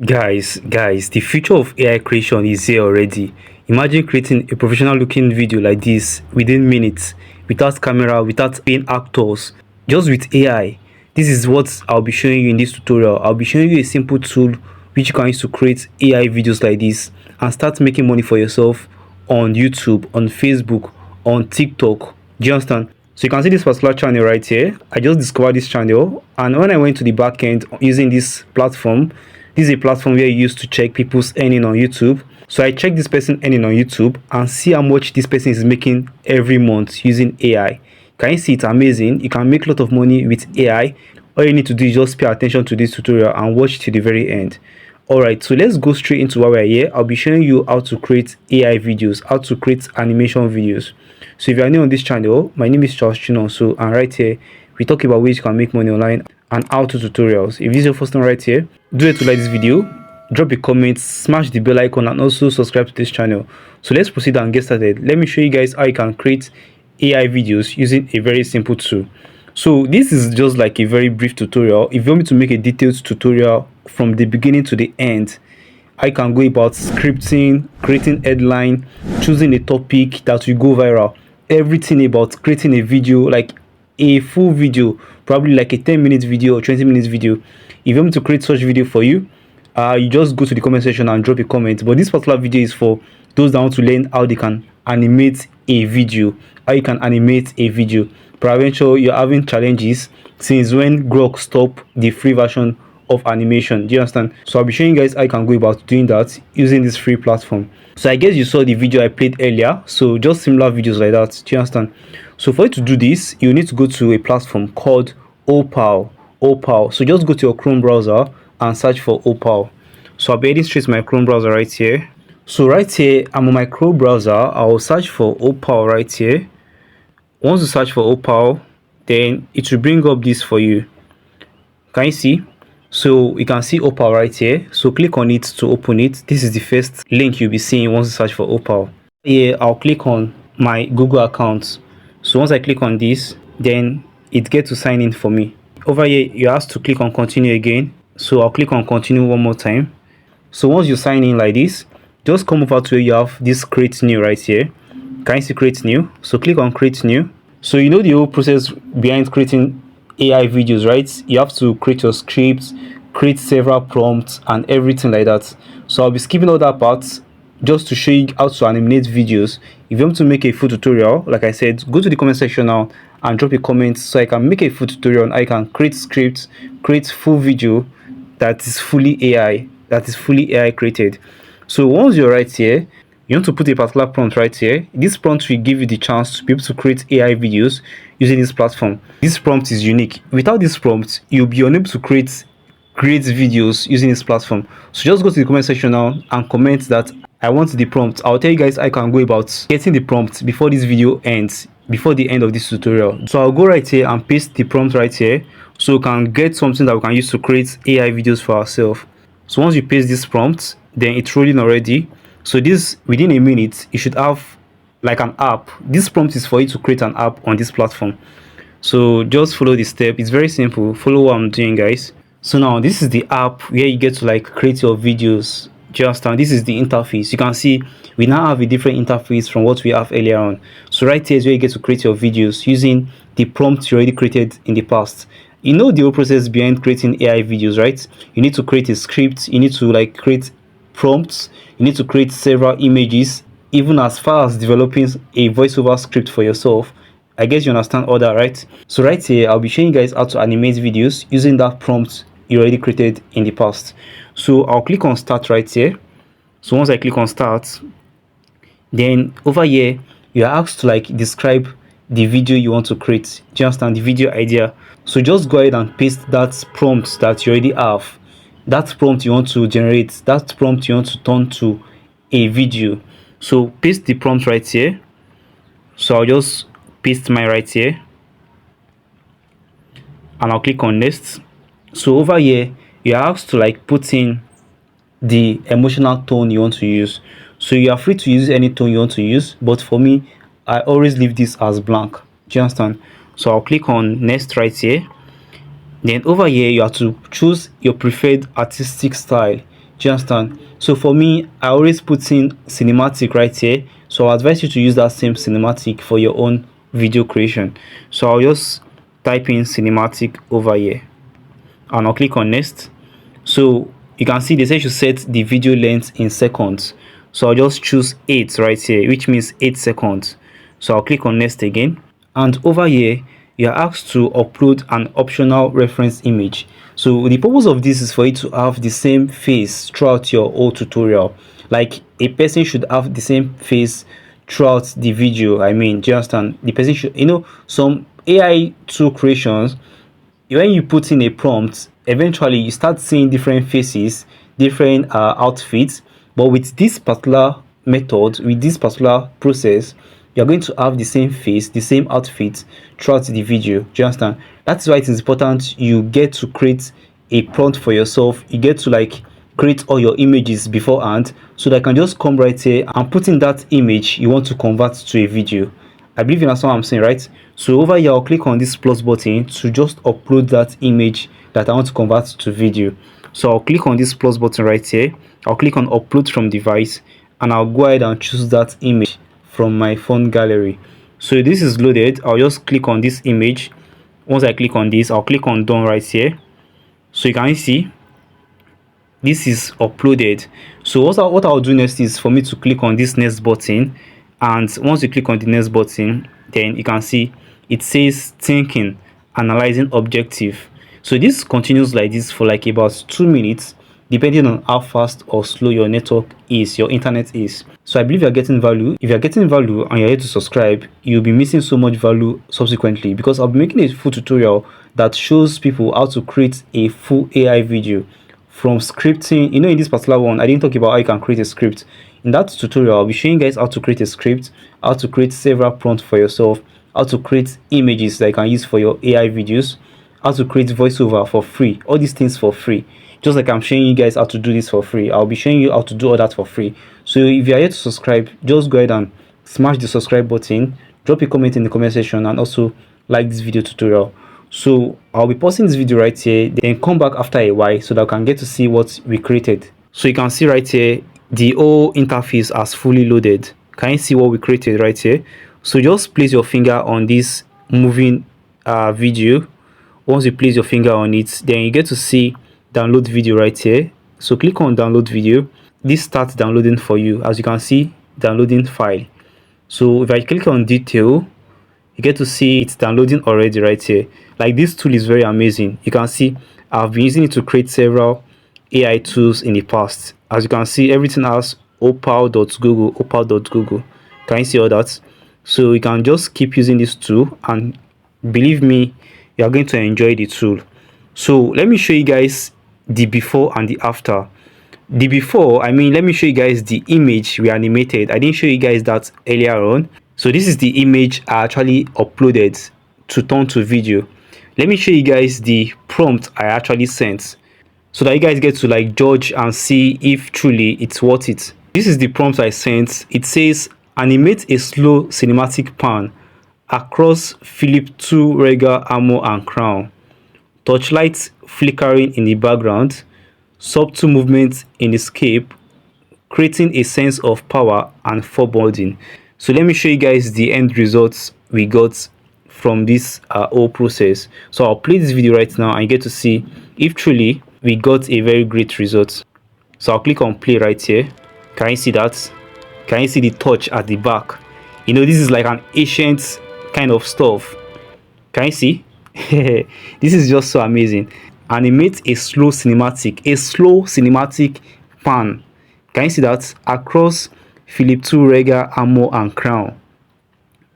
Guys, the future of AI creation is here already. Imagine creating a professional looking video like this within minutes, without camera, without paying actors, just with AI. This is what I'll be showing you in this tutorial. I'll be showing you a simple tool which you can use to create AI videos like this and start making money for yourself on YouTube, on Facebook, on TikTok. Do you understand? So you can see this particular channel right here. I just discovered this channel, and when I went to the back end using this platform, this is a platform where you use to check people's earning on YouTube. So I check this person earning on YouTube and see how much this person is making every month using AI. Can you see it's amazing? You can make a lot of money with AI. All you need to do is just pay attention to this tutorial and watch to the very end. Alright, so let's go straight into why we're here. I'll be showing you how to create AI videos, how to create animation videos. So if you are new on this channel, my name is Charles Chinonso, and right here we talk about ways you can make money online and how to tutorials. If this is your first time right here, do it to like this video, drop a comment, smash the bell icon, and also subscribe to this channel. So let's proceed and get started. Let me show you guys how you can create AI videos using a very simple tool. So this is just like a very brief tutorial. If you want me to make a detailed tutorial from the beginning to the end, I can go about scripting, creating headline, choosing a topic that will go viral, everything about creating a video, like a full video, probably like a 10-minute video or 20-minute video. If you want me to create such video for you, you just go to the comment section and drop a comment. But this particular video is for those that want to learn how they can animate a video, how you can animate a video. Peradventure you're having challenges since when Grok stopped the free version of animation. Do you understand? So I'll be showing you guys how you can go about doing that using this free platform. So I guess you saw the video I played earlier, so just similar videos like that. Do you understand? So for you to do this, you need to go to a platform called Opal. So just go to your Chrome browser and search for Opal. So I'll be heading straight to my Chrome browser right here. So right here, I'm on my Chrome browser. I'll search for Opal right here. Once you search for Opal, then it will bring up this for you. Can you see? So you can see Opal right here. So click on it to open it. This is the first link you'll be seeing once you search for Opal. Here I'll click on my Google account. So once I click on this, then it gets to sign in for me. Over here you have to click on continue again. So I'll click on continue one more time. So once you sign in like this, just come over to where you have this create new right here. Can you see create new? So click on create new. So you know the whole process behind creating AI videos, right? You have to create your scripts, create several prompts and everything like that. So I'll be skipping all that part just to show you how to animate videos. If you want to make a full tutorial, like I said, go to the comment section now and drop a comment so I can make a full tutorial on how I can create scripts, create full video that is fully AI created. So once you're right here, you want to put a particular prompt right here. This prompt will give you the chance to be able to create AI videos using this platform. This prompt is unique. Without this prompt, you'll be unable to create videos using this platform. So just go to the comment section now and comment that I want the prompt. I'll tell you guys I can go about getting the prompt before this video ends, before the end of this tutorial. So I'll go right here and paste the prompt right here so we can get something that we can use to create AI videos for ourselves. So once you paste this prompt, then it's rolling already. So this, within a minute, you should have like an app. This prompt is for you to create an app on this platform. So just follow the step. It's very simple. Follow what I'm doing, guys. So now this is the app where you get to like create your videos. Just and this is the interface. You can see we now have a different interface from what we have earlier on. So right here is where you get to create your videos using the prompt you already created in the past. You know the whole process behind creating AI videos, right? You need to create a script. You need to like create prompts. You need to create several images, even as far as developing a voiceover script for yourself. I guess you understand all that, right? So right here I'll be showing you guys how to animate videos using that prompt you already created in the past. So I'll click on start right here. So once I click on start, then over here you are asked to like describe the video you want to create. Do you understand? The video idea. So just go ahead and paste that prompt that you already have, that prompt you want to generate, that prompt you want to turn to a video. So paste the prompt right here. So I'll just paste mine right here and I'll click on next. So over here you're asked to like put in the emotional tone you want to use. So you are free to use any tone you want to use, but for me I always leave this as blank. Do you understand? So I'll click on next right here. Then over here you have to choose your preferred artistic style. Do you understand? So for me, I always put in cinematic right here. So I advise you to use that same cinematic for your own video creation. So I'll just type in cinematic over here and I'll click on next. So you can see they say you set the video length in seconds. So I'll just choose 8 right here, which means 8 seconds. So I'll click on next again. And over here, you are asked to upload an optional reference image. So the purpose of this is for you to have the same face throughout your whole tutorial. Like a person should have the same face throughout the video. I mean, do you understand? The person should, some AI tool creations, when you put in a prompt, eventually you start seeing different faces, different outfits. But with this particular method, with this particular process, you're going to have the same face, the same outfit throughout the video. Do you understand? That's why it is important you get to create a prompt for yourself. You get to like create all your images beforehand, so that I can just come right here and put in that image you want to convert to a video. I believe you understand what I'm saying, right? So over here, I'll click on this plus button to just upload that image that I want to convert to video. So I'll click on this plus button right here. I'll click on upload from device and I'll go ahead and choose that image from my phone gallery. So this is loaded. I'll just click on this image. Once I click on this, I'll click on done right here. So you can see this is uploaded. So what I'll do next is for me to click on this next button, and once you click on the next button, then you can see it says thinking, analyzing objective. So this continues like this for like about 2 minutes, depending on how fast or slow your network is, your internet is. So I believe you're getting value. If you're getting value and you're here to subscribe, you'll be missing so much value subsequently, because I'll be making a full tutorial that shows people how to create a full AI video from scripting. In this particular one, I didn't talk about how you can create a script. In that tutorial, I'll be showing you guys how to create a script, how to create several prompts for yourself, how to create images that you can use for your AI videos, how to create voiceover for free, all these things for free. Just like I'm showing you guys how to do this for free, I'll be showing you how to do all that for free. So if you are here to subscribe, just go ahead and smash the subscribe button, drop a comment in the comment section, and also like this video tutorial. So I'll be posting this video right here, then come back after a while so that I can get to see what we created. So you can see right here, the whole interface has fully loaded. Can you see what we created right here? So just place your finger on this moving video. Once you place your finger on it, then you get to see download video right here. So click on download video. This starts downloading for you. As you can see, downloading file. So if I click on detail, you get to see it's downloading already right here. Like, this tool is very amazing. You can see I've been using it to create several AI tools in the past. As you can see, everything has opal.google. Can you see all that? So you can just keep using this tool, and believe me, you are going to enjoy the tool. So let me show you guys the before and the after. The before, let me show you guys the image we animated. I didn't show you guys that earlier on. So this is the image I actually uploaded to turn to video. Let me show you guys the prompt I actually sent, so that you guys get to like judge and see if truly it's worth it. This is the prompt I sent. It says animate a slow cinematic pan across Philip II regal armor and crown, torchlight flickering in the background, subtle movement in the scape, creating a sense of power and foreboding. So let me show you guys the end results we got from this whole process. So I'll play this video right now and you get to see if truly we got a very great result. So I'll click on play right here. Can you see that? Can you see the touch at the back? This is like an ancient kind of stuff. Can you see? This is just so amazing. Animate a slow cinematic pan. Can you see that? Across Philip II regal armor and crown.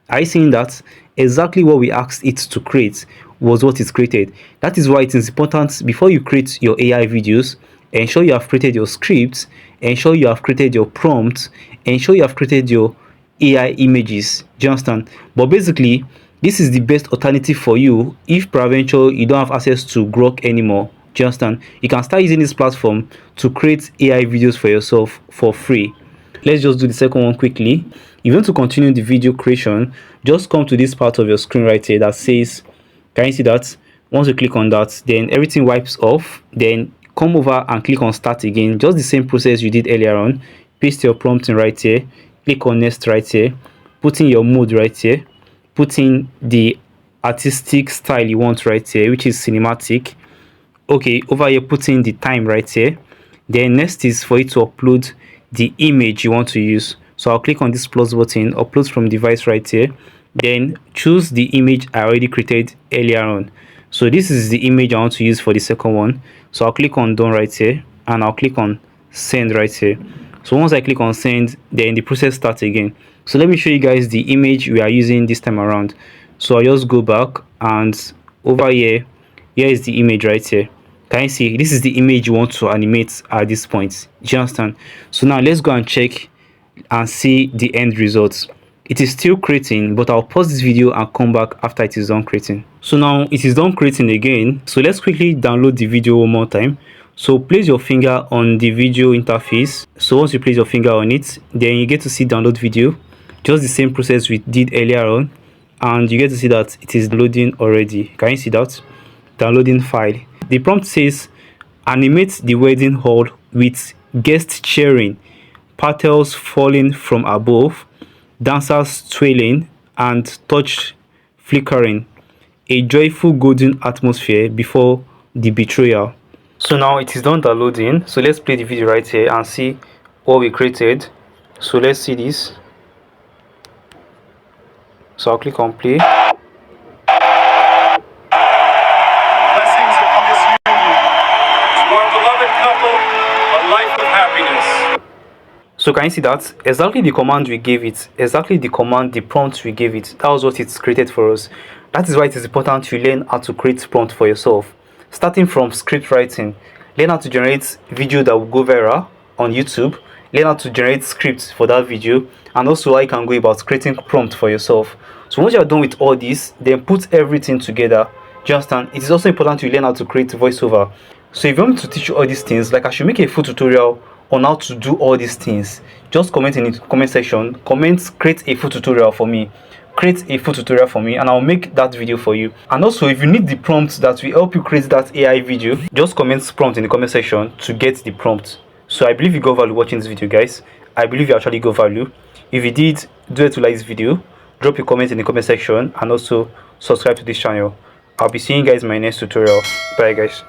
Are you seeing that? Exactly what we asked it to create was what it created. That is why it is important, before you create your AI videos, ensure you have created your scripts, ensure you have created your prompts, ensure you have created your AI images. Do you understand? But basically, this is the best alternative for you if peradventure you don't have access to Grok anymore. Do you understand? You can start using this platform to create AI videos for yourself for free. Let's just do the second one quickly. If you want to continue the video creation, just come to this part of your screen right here that says, can you see that? Once you click on that, then everything wipes off. Then come over and click on start again. Just the same process you did earlier on. Paste your prompt in right here, click on next right here, put in your mode right here, put in the artistic style you want right here, which is cinematic. Okay, over here put in the time right here. Then next is for you to upload the image you want to use. So I'll click on this plus button, upload from device right here. Then choose the image I already created earlier on. So this is the image I want to use for the second one. So I'll click on done right here, and I'll click on send right here. So once I click on send, then the process starts again. So let me show you guys the image we are using this time around. So I'll just go back, and over here is the image right here. Can you see? This is the image you want to animate at this point. Do you understand? So now let's go and check and see the end results. It is still creating, but I'll pause this video and come back after it is done creating. So now it is done creating again. So let's quickly download the video one more time. So place your finger on the video interface. So once you place your finger on it, then you get to see download video. Just the same process we did earlier on, and you get to see that it is loading already. Can you see that? Downloading file. The prompt says animate the wedding hall with guests cheering, petals falling from above, dancers twirling, and torch flickering. A joyful golden atmosphere before the betrayal. So now it is done downloading. So let's play the video right here and see what we created. So let's see this. So I'll click on play. So can you see that? Exactly the command we gave it, exactly the command, the prompt we gave it, that was what it's created for us. That is why it is important to learn how to create prompt for yourself. Starting from script writing, learn how to generate video that will go viral on YouTube, learn how to generate scripts for that video, and also how you can go about creating prompt for yourself. So once you are done with all this, then put everything together. Do you understand? It is also important to learn how to create voiceover. So if you want me to teach you all these things, like I should make a full tutorial on how to do all these things, just comment in the comment section. Comment create a full tutorial for me, and I'll make that video for you. And also, if you need the prompt that will help you create that AI video, just comment prompt in the comment section to get the prompt. So I believe you got value watching this video, guys. I believe you actually got value. If you did, do it to like this video, drop your comment in the comment section, and also subscribe to this channel. I'll be seeing you guys in my next tutorial. Bye guys.